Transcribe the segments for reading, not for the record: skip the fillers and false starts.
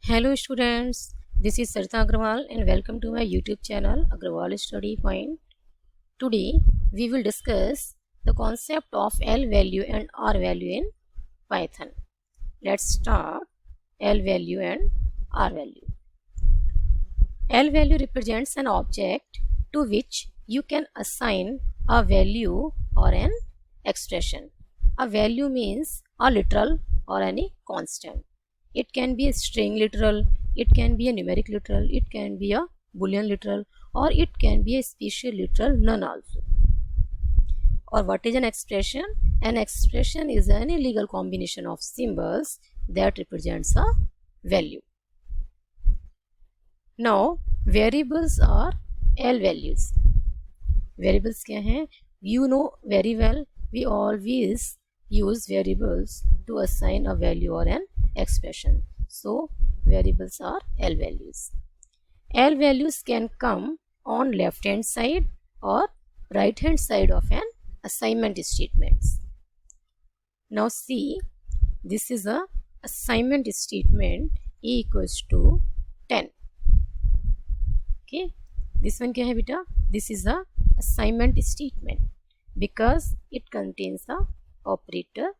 Hello students, this is Sarita Agrawal and welcome to my YouTube channel Agrawal Study Point. Today we will discuss the concept of L value and R value in Python. Let's start L value and R value. L value represents an object to which you can assign a value or an expression. A value means a literal or any constant. It can be a string literal, it can be a numeric literal, it can be a boolean literal, or it can be a special literal, none also. Or what is an expression? An expression is any legal combination of symbols that represents a value. Now variables are L values. Variables क्या हैं? You know very well, we always use variables to assign a value or an expression. So variables are L values. L values can come on left hand side or right hand side of an assignment statements. Now see, this is a assignment statement A equals to 10. Okay, this one क्या है बेटा? This is a assignment statement because it contains the operator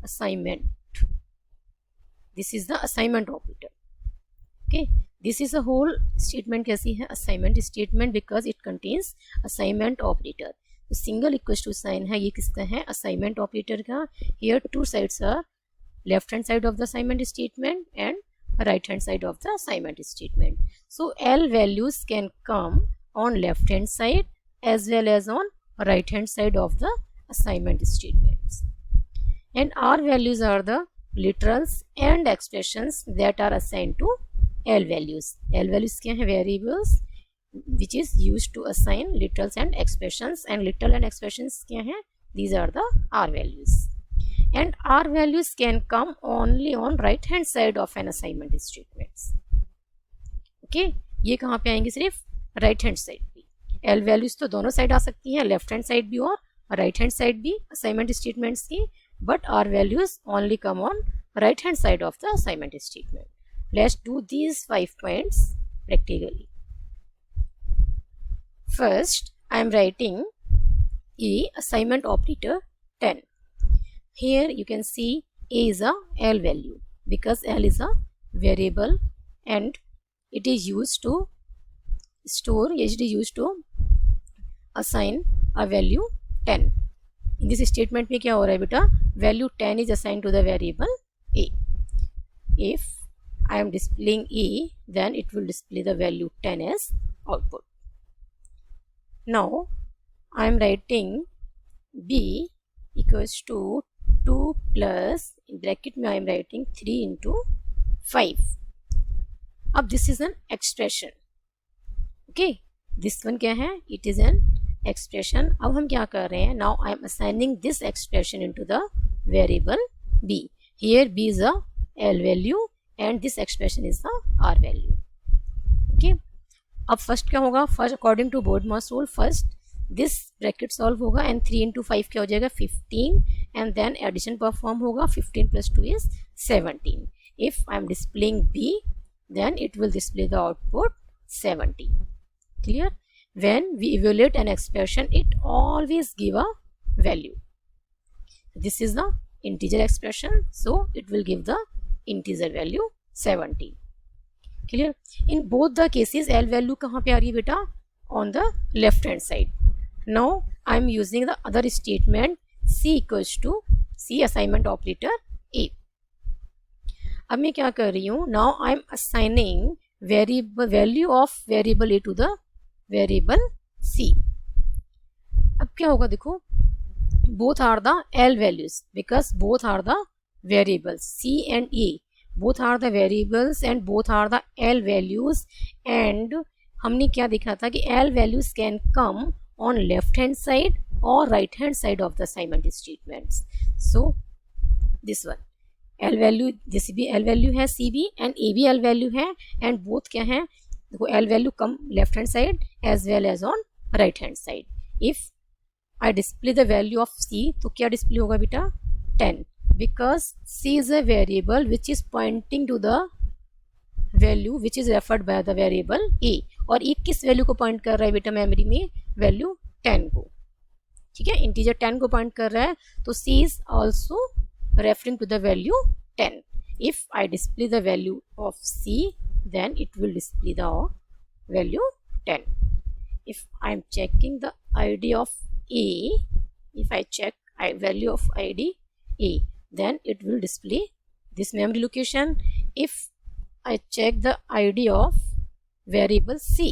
assignment. This is the assignment operator. Okay, this is a whole statement कैसी है? Assignment statement because it contains assignment operator. तो single equals to sign है, ये किसका है? Assignment operator का. Here two sides are left hand side of the assignment statement and right hand side of the assignment statement. So L values can come on left hand side as well as on right hand side of the assignment statements. And R values are the literals and expressions that are assigned to L values. L values क्या है? Variables which is used to assign literals and expressions, and literal and expressions क्या है? These are the R values. And R values can come only on right hand side of an assignment statements. Okay, ये कहाँ पे आएंगे? सिर्फ right hand side भी. L values तो दोनों साइड आ सकती हैं, left hand side भी और right hand side भी assignment statements की, but R values only come on right hand side of the assignment statement. Let's do these 5 points practically. First, I am writing A assignment operator 10. Here you can see A is a L value because L is a variable and it is used to store, it is used to assign a value 10. In this statement में क्या हो रहा है बेटा? Value 10 is assigned to the variable A. If I am displaying A, then it will display the value 10 as output. Now I am writing B equals to 2 plus, in bracket में I am writing 3 into 5. अब this is an expression. Okay, this one क्या है? It is an expression. अब हम क्या कर रहे हैं? Now I am assigning this expression into the variable B. Here B is a L value and this expression is the R value. Okay, अब first क्या होगा? First according to BODMAS rule, first this bracket solve होगा and 3 into 5 क्या हो जाएगा? 15 and then addition perform होगा. 15 plus 2 is 17. If I am displaying B, then it will display the output 17. Clear? When we evaluate an expression, it always give a value. This is the integer expression, so it will give the integer value 17. Clear? In both the cases, L value कहाँ पे आ रही है बेटा? On the left hand side. Now I am using the other statement C equals to C assignment operator A. अब मैं क्या कर रही हूँ? Now I am assigning value of variable A to the variable C. अब क्या होगा? देखो, both are the L values because both are the variables. C and A both are the variables and both are the L values. And हमने क्या देखा था कि L values can come on left hand side or right hand side of the assignment statements. So this one L value, जैसे भी L value है C भी and A भी L value है and both क्या है? देखो L value come left hand side as well as on right hand side. If I display the value of C, तो क्या display होगा बेटा? 10 because C is a variable which is pointing to the value which is referred by the variable A, और A किस value को point कर रहा है बेटा मेमोरी में, वैल्यू 10 को, ठीक है, इंटीजर 10 को पॉइंट कर रहा है, तो C is also referring to the value 10. If I display the value of C, then it will display the value 10. If I am checking the ID of A, if I check value of ID A, then it will display this memory location. If I check the ID of variable C,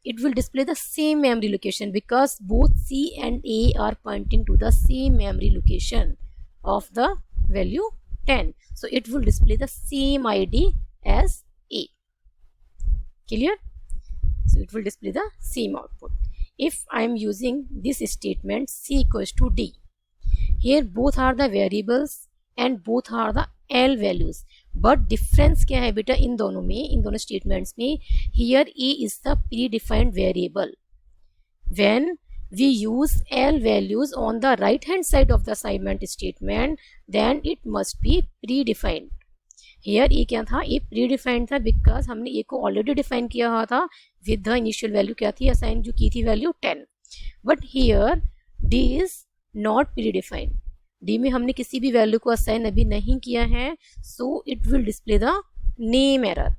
it will display the same memory location because both C and A are pointing to the same memory location of the value 10. So it will display the same ID as A. Clear? So it will display the same output. If I am using this statement C equals to D, here both are the variables and both are the L values. But difference क्या है बेटा इन दोनों में, इन दोनों statements में, here A is the predefined variable. When we use L values on the right hand side of the assignment statement, then it must be predefined. Here A क्या था, A predefined था because हमने A को already define किया हुआ था with the initial value क्या थी, assign जो की थी value 10. But here D is not predefined. D में हमने किसी भी वैल्यू को assign अभी नहीं किया है, so it will display the name error.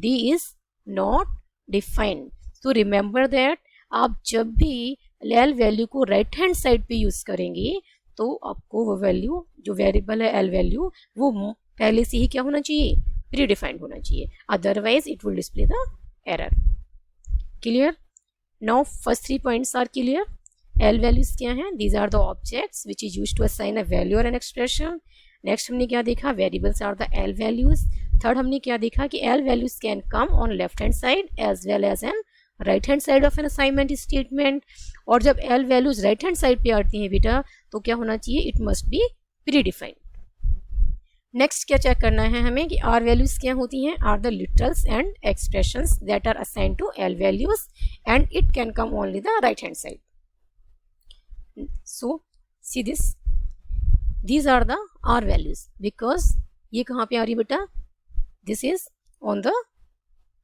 D is not defined. So remember that आप जब भी L वैल्यू को राइट हैंड साइड पे यूज करेंगे तो आपको वो वैल्यू जो वेरिएबल है L वैल्यू वो पहले से ही क्या होना चाहिए, प्रीडिफाइंड होना चाहिए, otherwise it will display the error. Clear? Now first 3 points are clear. L values क्या हैं, these are the objects which is used to assign a value और एन एक्सप्रेशन. नेक्स्ट हमने क्या देखा, variables are the L values. Third हमने क्या देखा कि L values can come on left hand side as well as an right hand side of an assignment statement. और जब L values right hand side पे आती हैं बेटा तो क्या होना चाहिए, it must be predefined. Next क्या चेक करना है हमें कि R वैल्यूज क्या होती हैं, are the literals and expressions that are assigned to L values and it can come only the right hand side. So see this, these are the R values because ये कहाँ पे आ रही बेटा, this is on the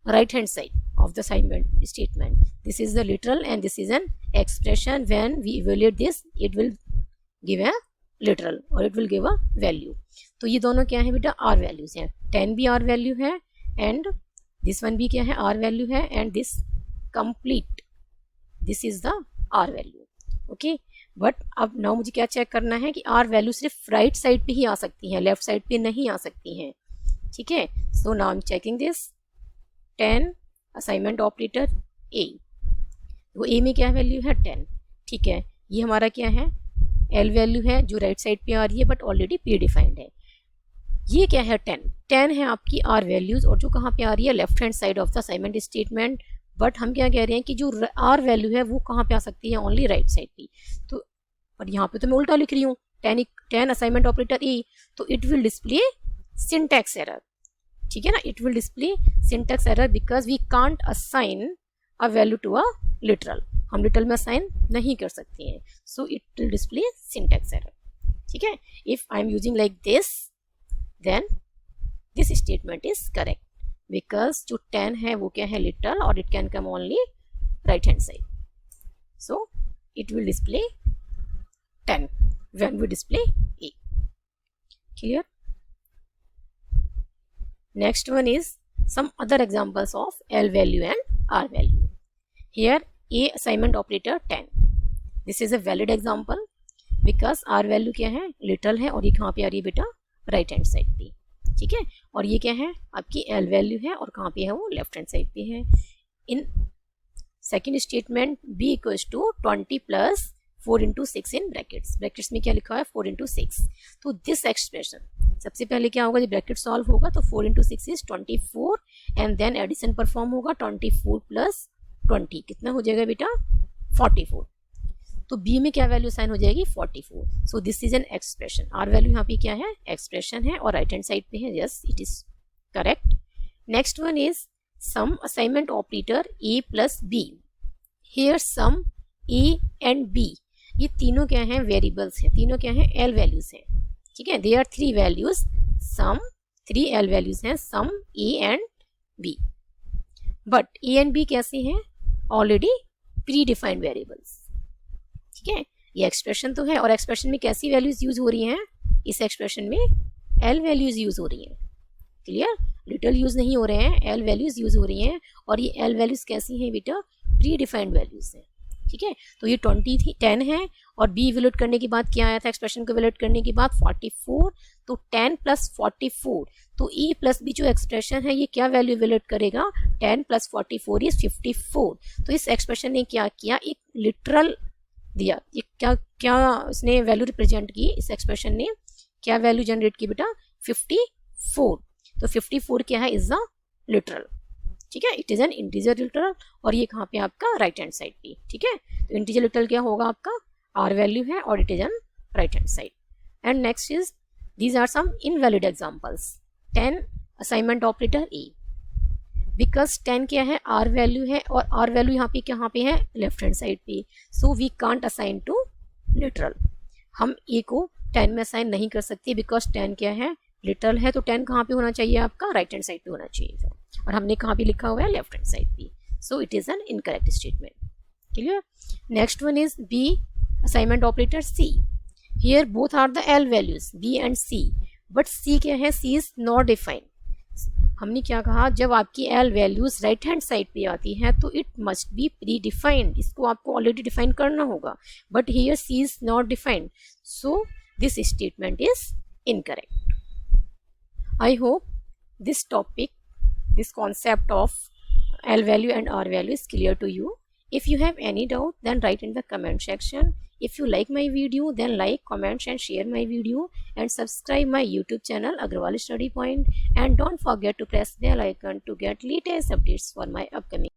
right hand side of the assignment statement. This is the literal and this is an expression. When we evaluate this, it will give a literal or it will give a value. तो ये दोनों क्या है बेटा, R values हैं. 10 भी R value है and this one भी क्या है, R value है and this complete, this is the R value. Okay, but अब now मुझे क्या चेक करना है कि R value सिर्फ राइट साइड पे ही आ सकती हैं, लेफ्ट साइड पे नहीं आ सकती हैं. ठीक है, so now I'm checking this. 10 assignment operator A, वो A में क्या वैल्यू है 10. ठीक है, ये हमारा क्या है, L वैल्यू है जो राइट साइड पे आ रही है बट ऑलरेडी प्री डिफाइंड है. ये क्या है 10 है आपकी R वैल्यूज और जो कहाँ पे आ रही है, left hand side of the assignment statement. But हम क्या कह रहे हैं कि जो R वैल्यू है वो कहाँ पे आ सकती है, ओनली राइट साइड पे. तो और यहाँ पे तो मैं उल्टा लिख रही हूँ, 10 असाइनमेंट ऑपरेटर A, तो it will display syntax error. ठीक है ना, it will display syntax error because we can't assign a value to a literal. हम लिटरल में असाइन नहीं कर सकते हैं, so it will display syntax error. ठीक है, if I am using like this then this statement is correct because जो 10 है वो क्या है, लिटरल, और it can come only right hand side. So it will display 10 when we display A. Clear? Next one is some other examples of L value and R value. Here A assignment operator 10. This is a valid example because R value क्या है, literal है और ये कहाँ पे आ रही है बेटा, राइट हैंड साइड पे. ठीक है, और ये क्या है, आपकी L वैल्यू है और कहाँ पे है, वो लेफ्ट हैंड साइड पे है. In second statement B equals to 20 plus 4 into 6 in brackets. Brackets में क्या लिखा है, 4 इंटू 6. तो दिस एक्सप्रेशन सबसे पहले क्या होगा, जब ब्रैकेट सॉल्व होगा तो 4 into 6 is 24 and then addition perform होगा 24 प्लस 20 कितना हो जाएगा बेटा, 44. तो बी में क्या वैल्यू साइन हो जाएगी, 44. So this is an expression. R value यहाँ पे क्या है, एक्सप्रेशन है और राइट हैंड साइड पे है. Yes, it is correct. Next one is sum assignment operator A plus B. Here sum A and B, ये तीनों क्या हैं, वेरिएबल्स हैं, तीनों क्या हैं, L वैल्यूज हैं. ठीक है, they are 3 values, sum 3 L values हैं, sum A and B. But A and B कैसे हैं? ऑलरेडी प्री डिफाइंड वेरिएबल्स, ठीक है। ये एक्सप्रेशन तो है और एक्सप्रेशन में कैसी वैल्यूज यूज हो रही हैं? इस एक्सप्रेशन में L वैल्यूज यूज हो रही हैं, क्लियर। लिटल यूज नहीं हो रहे हैं, L वैल्यूज यूज हो रही हैं। और ये L वैल्यूज कैसी हैं बेटा? प्री डिफाइंड वैल्यूज हैं, ठीक है। तो ये 20 थी, 10 है और B इवेल्यूएट करने के बाद क्या आया था? एक्सप्रेशन को इवेल्यूएट करने के बाद 44, तो 10 प्लस 44, तो E प्लस B जो एक्सप्रेशन है ये क्या वैल्यू इवेल्यूएट करेगा? 10 प्लस 44 इज 54। तो इस एक्सप्रेशन ने क्या किया? एक लिटरल दिया। ये क्या क्या इसने वैल्यू रिप्रेजेंट की? इस एक्सप्रेशन ने क्या वैल्यू जनरेट की बेटा? 54। तो 54 क्या है? इज अ लिटरल, ठीक है। It is N integer literal और ये कहाँ पे आपका? राइट हैंड साइड पे, ठीक है। तो इंटीजर लिटरल क्या होगा आपका? आर वैल्यू है और it is an right hand side. And next is these are some invalid examples. 10 assignment operator A, because 10 क्या है? आर वैल्यू है और आर वैल्यू यहाँ पे कहाँ पे है? लेफ्ट हैंड साइड पे। So we can't assign to literal. हम ए को 10 में असाइन नहीं कर सकते बिकॉज 10 क्या है? लिटरल है। तो 10 कहाँ पे होना चाहिए आपका? राइट हैंड साइड पे होना चाहिए और हमने कहाँ पे लिखा हुआ है? लेफ्ट हैंड साइड पे। So it is an incorrect statement, clear. Next one is B assignment operator C. Here both are the L values B and C, but C क्या है? C is not defined. हमने क्या कहा? जब आपकी L values right hand side पे आती हैं तो it must be predefined, इसको आपको ऑलरेडी डिफाइन करना होगा। But here C is not defined, so this statement is incorrect. I hope this topic, this concept of L value and R value is clear to you. If you have any doubt, then write in the comment section. If you like my video, then like, comment and share my video and subscribe my YouTube channel Agrawal Study Point, and don't forget to press bell icon to get latest updates for my upcoming